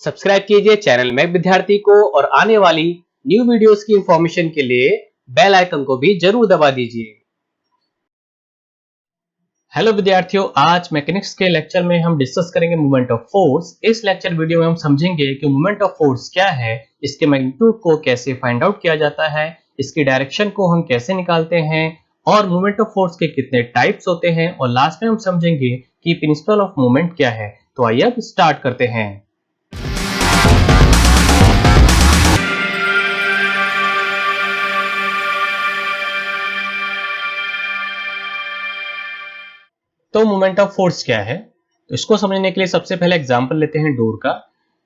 Subscribe कीजिए channel Mac विद्यार्थी को और आने वाली न्यू वीडियोस की इंफॉर्मेशन के लिए बेल आइकन को भी जरूर दबा दीजिए। हेलो विद्यार्थियों, आज मैकेनिक्स के लेक्चर में हम डिस्कस करेंगे मूवमेंट ऑफ फोर्स। इस लेक्चर वीडियो में हम समझेंगे कि मूवमेंट ऑफ फोर्स क्या है, इसके मैग्नीट्यूड को कैसे फाइंड आउट किया जाता है, इसकी डायरेक्शन को हम कैसे निकालते हैं और मूवमेंट ऑफ फोर्स के कितने टाइप्स होते हैं, और लास्ट में हम समझेंगे कि प्रिंसिपल ऑफ मूवमेंट क्या है। तो आइए अब स्टार्ट करते हैं। तो मोमेंट ऑफ फोर्स क्या है, तो इसको समझने के लिए सबसे पहले एग्जांपल लेते हैं डोर का।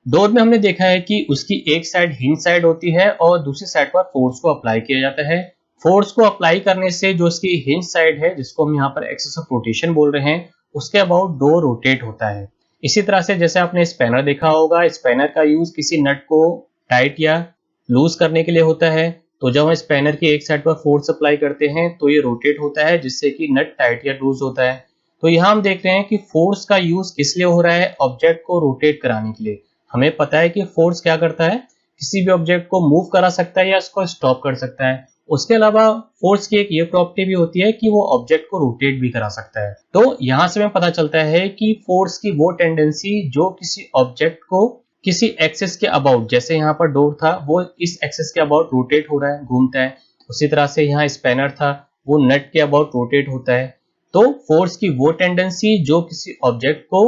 डोर में हमने देखा है कि उसकी एक साइड हिंज साइड होती है और दूसरी साइड पर फोर्स को अप्लाई किया जाता है। फोर्स को अप्लाई करने से जो उसकी हिंज साइड है, जिसको हम यहाँ पर एक्सिस ऑफ रोटेशन बोल रहे हैं, उसके अबाउट डोर रोटेट होता है। इसी तरह से जैसे आपने स्पैनर देखा होगा, स्पैनर का यूज किसी नट को टाइट या लूज करने के लिए होता है। तो जब हम स्पैनर की एक साइड पर फोर्स अप्लाई करते हैं तो ये रोटेट होता है, जिससे कि नट टाइट या लूज होता है। तो यहाँ हम देख रहे हैं कि फोर्स का यूज किस लिए हो रहा है, ऑब्जेक्ट को रोटेट कराने के लिए। हमें पता है कि फोर्स क्या करता है, किसी भी ऑब्जेक्ट को मूव करा सकता है या उसको स्टॉप कर सकता है। उसके अलावा फोर्स की एक ये प्रॉपर्टी भी होती है कि वो ऑब्जेक्ट को रोटेट भी करा सकता है। तो यहाँ से हमें पता चलता है कि फोर्स की वो टेंडेंसी जो किसी ऑब्जेक्ट को किसी एक्सिस के अबाउट, जैसे यहाँ पर डोर था वो इस एक्सिस के अबाउट रोटेट हो रहा है, घूमता है। उसी तरह से यहाँ स्पैनर था, वो नट के अबाउट रोटेट होता है। तो फोर्स की वो टेंडेंसी जो किसी ऑब्जेक्ट को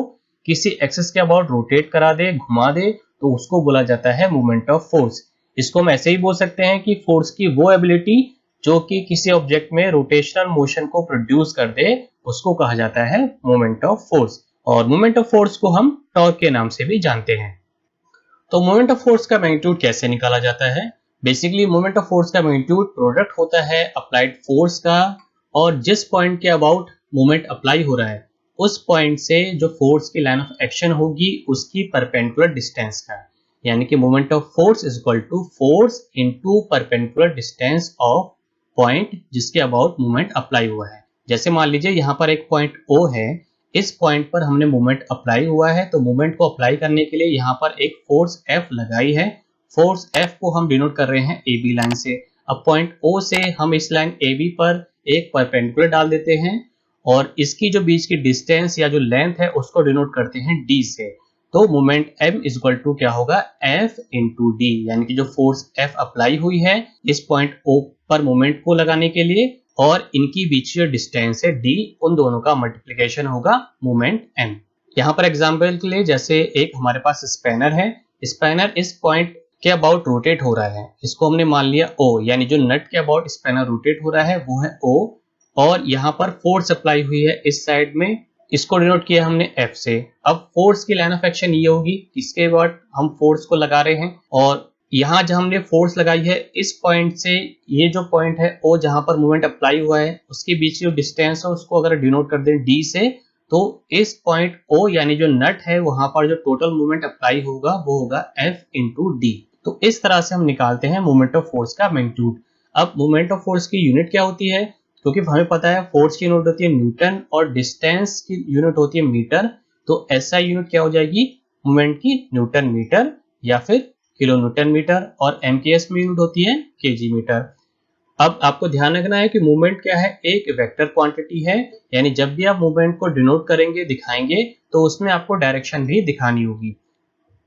किसी एक्सिस के अबाउट रोटेट करा दे, घुमा दे, तो उसको बोला जाता है मूवमेंट ऑफ फोर्स। इसको हम ऐसे ही बोल सकते हैं कि फोर्स की वो एबिलिटी जो कि किसी ऑब्जेक्ट में रोटेशनल मोशन को प्रोड्यूस कर दे, उसको कहा जाता है मूवमेंट ऑफ फोर्स। और मूवमेंट ऑफ फोर्स को हम टॉर्क के नाम से भी जानते हैं। तो मूवमेंट ऑफ फोर्स का मैग्नीट्यूड कैसे निकाला जाता है? बेसिकली मूवमेंट ऑफ फोर्स का मैग्नीट्यूड प्रोडक्ट होता है अप्लाइड फोर्स का और जिस पॉइंट के अबाउट मूवमेंट अप्लाई हो रहा है, उस पॉइंट से जो फोर्स की लाइन ऑफ एक्शन होगी उसकी परपेंडिकुलर डिस्टेंस का। यानी कि movement of force is equal to force into perpendicular distance of point जिसके अबाउट मूवमेंट अप्लाई हुआ है। जैसे मान लीजिए यहाँ पर एक पॉइंट O है, इस पॉइंट पर हमने मूवमेंट अप्लाई हुआ है, तो मूवमेंट को अप्लाई करने के लिए यहाँ पर एक फोर्स F लगाई है। फोर्स F को हम डिनोट कर रहे हैं AB लाइन से। अब पॉइंट O से हम इस लाइन AB पर एक परपेंडिकुलर डाल देते हैं और इसकी जो बीच की डिस्टेंस या जो लेंथ है उसको डिनोट करते हैं D से। तो moment M is equal to क्या होगा, F इंटू डी। यानी कि जो फोर्स F अप्लाई हुई है इस पॉइंट O पर मोमेंट को लगाने के लिए और इनकी बीच जो डिस्टेंस है D, उन दोनों का मल्टीप्लिकेशन होगा मोमेंट M। यहाँ पर एग्जांपल के लिए जैसे एक हमारे पास स्पैनर है, स्पैनर इस पॉइंट के अबाउट रोटेट हो रहा है, इसको हमने मान लिया O, यानी जो नट के अबाउट स्पैनर रोटेट हो रहा है वो है O, और यहाँ पर फोर्स अप्लाई हुई है इस साइड में, इसको डिनोट किया हमने F से। अब फोर्स की लाइन ऑफ एक्शन ये होगी, इसके बाद हम फोर्स को लगा रहे हैं और यहाँ जब हमने फोर्स लगाई है इस पॉइंट से ये जो पॉइंट है O जहां पर मूवमेंट अप्लाई हुआ है उसके बीच जो डिस्टेंस है उसको अगर डिनोट कर दें D से, तो इस पॉइंट O यानी जो नट है वहां पर जो टोटल मूवमेंट अप्लाई होगा वो होगा F इंटू डी। तो इस तरह से हम निकालते हैं मूवमेंट ऑफ फोर्स का मैग्नीट्यूड। अब मूवमेंट ऑफ फोर्स की यूनिट क्या होती है, क्योंकि हमें पता है फोर्स की यूनिट होती है न्यूटन और डिस्टेंस की यूनिट होती है मीटर। तो ऐसा यूनिट क्या हो जाएगी, मूवमेंट की न्यूटन मीटर या फिर किलो न्यूटन मीटर, और एमकेएस में यूनिट होती है केजी मीटर। अब आपको ध्यान रखना है कि मूवमेंट क्या है, एक वेक्टर क्वांटिटी है, यानी जब भी आप मूवमेंट को डिनोट करेंगे, दिखाएंगे, तो उसमें आपको डायरेक्शन भी दिखानी होगी।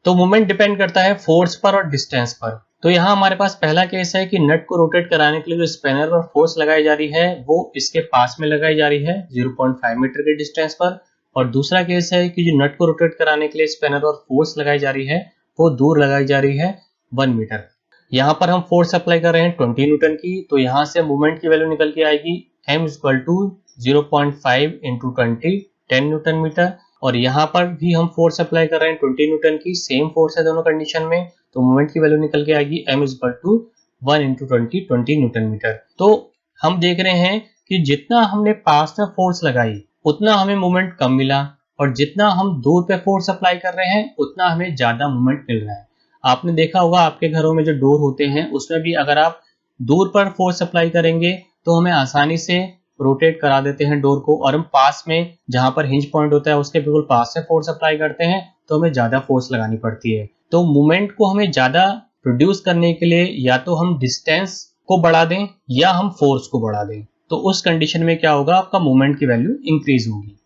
तो मूवमेंट डिपेंड करता है फोर्स पर और डिस्टेंस पर। तो यहाँ हमारे पास पहला केस है कि नट को रोटेट कराने के लिए जो स्पैनर पर फोर्स लगाई जा रही है वो इसके पास में लगाई जा रही है 0.5 मीटर के डिस्टेंस पर, और दूसरा केस है कि जो नट को रोटेट कराने के लिए स्पैनर पर फोर्स लगाई जा रही है वो दूर लगाई जा रही है 1 मीटर। यहाँ पर हम फोर्स अप्लाई कर रहे हैं 20 न्यूटन की, तो यहाँ से मूवमेंट की वैल्यू निकल के आएगी M equal to 0.5 into 20, 10 newton meter. और यहाँ पर भी हम फोर्स अप्लाई कर रहे हैं 20 न्यूटन की, सेम फोर्स है दोनों कंडीशन में, तो मूवमेंट की वैल्यू निकल के आएगी M equal to 1 into 20 newton meter. तो हम देख रहे हैं कि जितना हमने पास में फोर्स लगाई उतना हमें मूवमेंट कम मिला, और जितना हम दूर पे फोर्स अप्लाई कर रहे हैं उतना हमें ज्यादा मूवमेंट मिल रहा है। आपने देखा होगा आपके घरों में जो डोर होते हैं उसमें भी अगर आप दूर पर फोर्स अप्लाई करेंगे तो हमें आसानी से रोटेट करा देते हैं डोर को, और हम पास में जहां पर हिंज पॉइंट होता है उसके बिल्कुल पास से फोर्स अप्लाई करते हैं तो हमें ज्यादा फोर्स लगानी पड़ती है। तो मोमेंट को हमें ज्यादा प्रोड्यूस करने के लिए या तो हम डिस्टेंस को बढ़ा दें या हम फोर्स को बढ़ा दें, तो उस कंडीशन में क्या होगा, आपका मोमेंट की वैल्यू इंक्रीज होगी।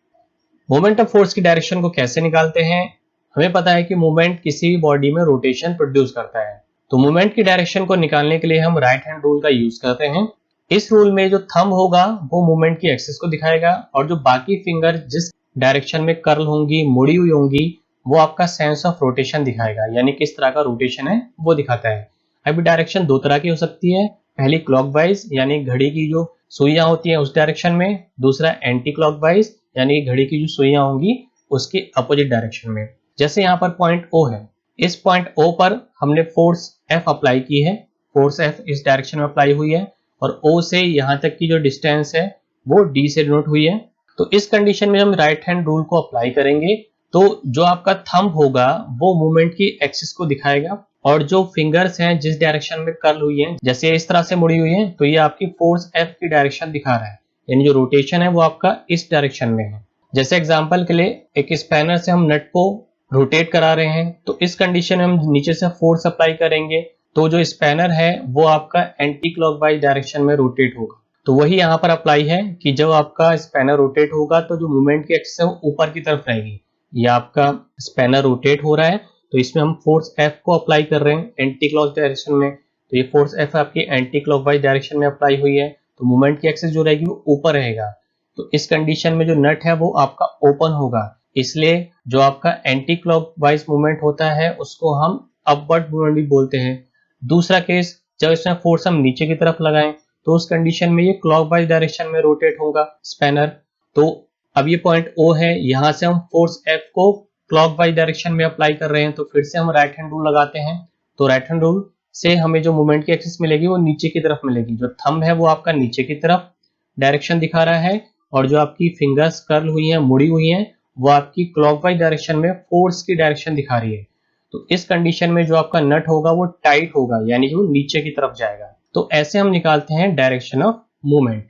मोमेंट ऑफ फोर्स की डायरेक्शन को कैसे निकालते हैं? हमें पता है कि मोमेंट किसी भी बॉडी में रोटेशन प्रोड्यूस करता है, तो मोमेंट की डायरेक्शन को निकालने के लिए हम राइट हैंड रूल का यूज करते हैं। इस रूल में जो थंब होगा वो मोमेंट की एक्सिस को दिखाएगा और जो बाकी फिंगर जिस डायरेक्शन में कर्ल होंगी, मुड़ी हुई होंगी, वो आपका सेंस ऑफ रोटेशन दिखाएगा, यानी किस तरह का रोटेशन है वो दिखाता है। अभी डायरेक्शन दो तरह की हो सकती है, पहली क्लॉकवाइज यानी घड़ी की जो सुइयां होती हैं उस डायरेक्शन में, दूसरा एंटी क्लॉकवाइज यानी घड़ी की जो सुइयां होंगी उसके अपोजिट डायरेक्शन में। जैसे यहाँ पर पॉइंट O है, इस पॉइंट O पर हमने फोर्स F अप्लाई की है, फोर्स F इस डायरेक्शन में अप्लाई हुई है और O से यहाँ तक की जो डिस्टेंस है वो D से डिनोट हुई है। तो इस कंडीशन में हम राइट हैंड रूल को अप्लाई करेंगे तो जो आपका थंब होगा वो मूवमेंट की एक्सिस को दिखाएगा और जो फिंगर्स हैं जिस डायरेक्शन में कर्ल हुई हैं, जैसे इस तरह से मुड़ी हुई है, तो ये आपकी फोर्स F की डायरेक्शन दिखा रहा है, यानी जो रोटेशन है वो आपका इस डायरेक्शन में है। जैसे एग्जांपल के लिए एक स्पैनर से हम नट को रोटेट करा रहे हैं, तो इस कंडीशन में हम नीचे से फोर्स अप्लाई करेंगे तो जो स्पैनर है वो आपका एंटी क्लॉकवाइज डायरेक्शन में रोटेट होगा। तो वही यहाँ पर अप्लाई है कि जब आपका स्पैनर रोटेट होगा तो जो मूवमेंट की एक्सिस है वो ऊपर की तरफ रहेगी। ये आपका स्पैनर रोटेट हो रहा है तो इसमें हम फोर्स F को अप्लाई कर रहे हैं एंटी क्लॉक डायरेक्शन में, तो ये फोर्स F आपकी एंटी क्लॉकवाइज डायरेक्शन में अप्लाई हुई है, तो मूवमेंट की एक्सिस जो रहेगी वो ऊपर रहेगा। तो इस कंडीशन में जो नट है वो आपका ओपन होगा, इसलिए जो आपका एंटी क्लॉकवाइज मूवमेंट होता है उसको हम अपवर्ड मूवमेंट भी बोलते हैं। दूसरा केस, जब इसमें फोर्स हम नीचे की तरफ लगाएं तो उस कंडीशन में ये क्लॉकवाइज डायरेक्शन में रोटेट होगा स्पैनर। तो अब ये पॉइंट O है, यहां से हम फोर्स F को क्लॉकवाइज डायरेक्शन में अप्लाई कर रहे हैं, तो फिर से हम राइट हैंड रूल लगाते हैं। तो राइट हैंड रूल से हमें जो मूवमेंट की एक्सिस मिलेगी वो नीचे की तरफ मिलेगी, जो थंब है वो आपका नीचे की तरफ डायरेक्शन दिखा रहा है और जो आपकी फिंगर्स कर्ल हुई हैं, मुड़ी हुई हैं, वो आपकी क्लॉकवाइज डायरेक्शन में फोर्स की डायरेक्शन दिखा रही है। तो इस कंडीशन में जो आपका नट होगा वो टाइट होगा, यानी कि वो नीचे की तरफ जाएगा। तो ऐसे हम निकालते हैं direction of movement.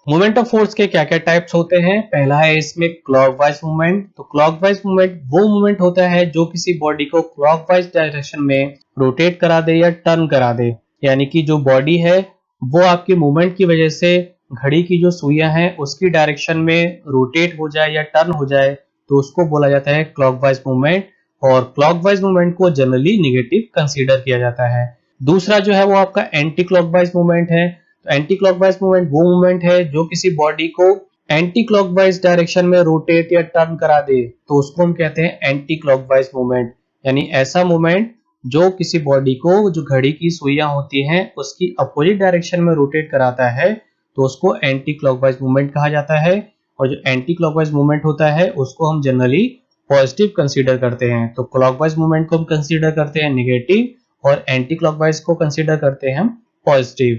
Movement of force के क्या क्या टाइप्स होते हैं? पहला है इसमें क्लॉकवाइज मूवमेंट। तो क्लॉकवाइज मूवमेंट वो मूवमेंट होता है जो किसी बॉडी को क्लॉकवाइज डायरेक्शन में रोटेट करा दे या टर्न करा दे, यानी कि जो बॉडी है वो आपकी मूवमेंट की वजह से घड़ी की जो सुइयां हैं उसकी डायरेक्शन में रोटेट हो जाए या टर्न हो जाए, तो उसको बोला जाता है क्लॉकवाइज मूवमेंट। और क्लॉकवाइज मूवमेंट को जनरली नेगेटिव कंसीडर किया जाता है। दूसरा जो है वो आपका एंटी क्लॉकवाइज मूवमेंट है। तो एंटी क्लॉकवाइज मूवमेंट वो मूवमेंट है जो किसी बॉडी को एंटी क्लॉकवाइज डायरेक्शन में रोटेट या टर्न करा दे, तो उसको हम कहते हैं एंटी क्लॉकवाइज मूवमेंट। यानी ऐसा मूवमेंट जो किसी बॉडी को जो घड़ी की सुइयां होती हैं उसकी अपोजिट डायरेक्शन में रोटेट कराता है, तो उसको एंटी क्लॉकवाइज मूवमेंट कहा जाता है। और जो एंटी क्लॉकवाइज मूवमेंट होता है उसको हम जनरली पॉजिटिव कंसीडर करते हैं। तो क्लॉकवाइज मूवमेंट को हम कंसीडर करते हैं नेगेटिव और एंटी क्लॉकवाइज को कंसीडर करते हैं हम पॉजिटिव।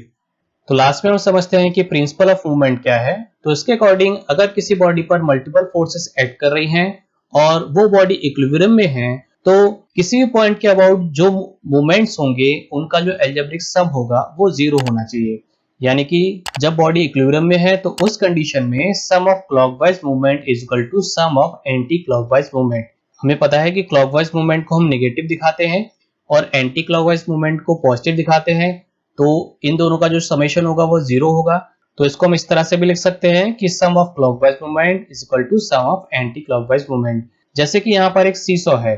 तो लास्ट में हम समझते हैं कि प्रिंसिपल ऑफ मूवमेंट क्या है। तो इसके अकॉर्डिंग अगर किसी बॉडी पर मल्टीपल फोर्सेस एक्ट कर रही हैं और वो बॉडी इक्विलिब्रियम में है, तो किसी भी पॉइंट के अबाउट जो मूवमेंट्स होंगे उनका जो अलजेब्रिक सम होगा वो जीरो होना चाहिए। यानी कि जब बॉडी इक्विलिब्रियम में है तो उस कंडीशन में sum of clockwise movement is equal to sum of anti clockwise movement. हमें पता है कि क्लॉकवाइज मूवमेंट को हम नेगेटिव दिखाते हैं और एंटी क्लॉकवाइज मूवमेंट को पॉजिटिव दिखाते हैं, तो इन दोनों का जो समेशन होगा वो जीरो होगा। तो इसको हम इस तरह से भी लिख सकते हैं कि sum of clockwise movement is equal to sum of anti clockwise movement. जैसे कि यहाँ पर एक सीसॉ है,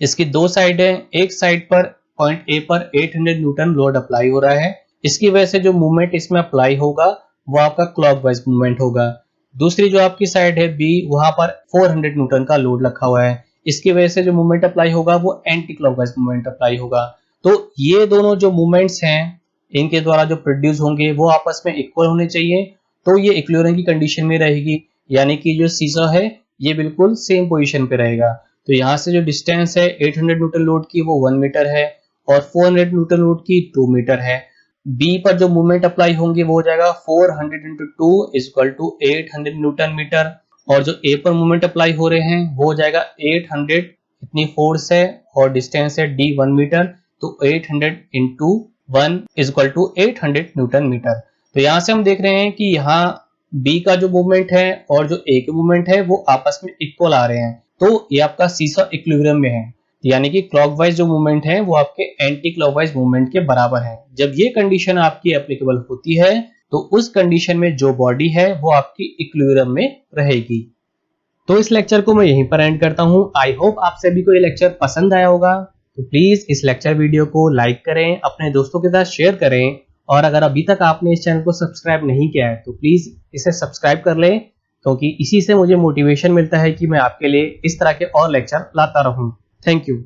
इसकी दो साइड है, एक साइड पर पॉइंट ए पर 800 न्यूटन लोड अप्लाई हो रहा है, इसकी वजह से जो मूवमेंट इसमें अप्लाई होगा वो आपका क्लॉकवाइज मूवमेंट होगा। दूसरी जो आपकी साइड है बी, वहां पर 400 न्यूटन का लोड रखा हुआ है, इसकी वजह से जो मूवमेंट अप्लाई होगा वो एंटी क्लॉकवाइज मूवमेंट अप्लाई होगा। तो ये दोनों जो मूवमेंट्स हैं इनके द्वारा जो प्रोड्यूस होंगे वो आपस में इक्वल होने चाहिए, तो ये इक्विलिब्रियम की कंडीशन में रहेगी, यानी कि जो सीसॉ है ये बिल्कुल सेम पोजीशन पे रहेगा। तो यहाँ से जो डिस्टेंस है 800 न्यूटन लोड की वो 1 मीटर है और 400 न्यूटन लोड की 2 मीटर है। बी पर जो मूवमेंट अप्लाई होंगे वो हो जाएगा 400 into 2 is equal to 800 newton meter, और जो ए पर मूवमेंट अप्लाई हो रहे हैं वो हो जाएगा 800, इतनी फोर्स है और डिस्टेंस है डी 1 मीटर, तो 800 into 1 is equal to 800 newton meter. तो यहाँ से हम देख रहे हैं कि यहाँ बी का जो मूवमेंट है और जो ए के मूवमेंट है वो आपस में इक्वल आ रहे हैं, तो ये आपका सीसॉ इक्विलिब्रियम में है। यानी कि क्लॉकवाइज जो मूवमेंट है वो आपके एंटी क्लॉकवाइज मूवमेंट के बराबर है। जब ये कंडीशन आपकी एप्लीकेबल होती है तो उस कंडीशन में जो बॉडी है वो आपकी इक्विलिब्रियम में रहेगी। तो इस लेक्चर को मैं यहीं पर एंड करता हूं। आई होप आप सभी को ये लेक्चर पसंद आया होगा। तो प्लीज इस लेक्चर वीडियो को लाइक करें, अपने दोस्तों के साथ शेयर करें, और अगर अभी तक आपने इस चैनल को सब्सक्राइब नहीं किया है तो प्लीज इसे सब्सक्राइब कर लें, क्योंकि इसी से मुझे मोटिवेशन मिलता है कि मैं आपके लिए इस तरह के और लेक्चर लाता रहूं। Thank you.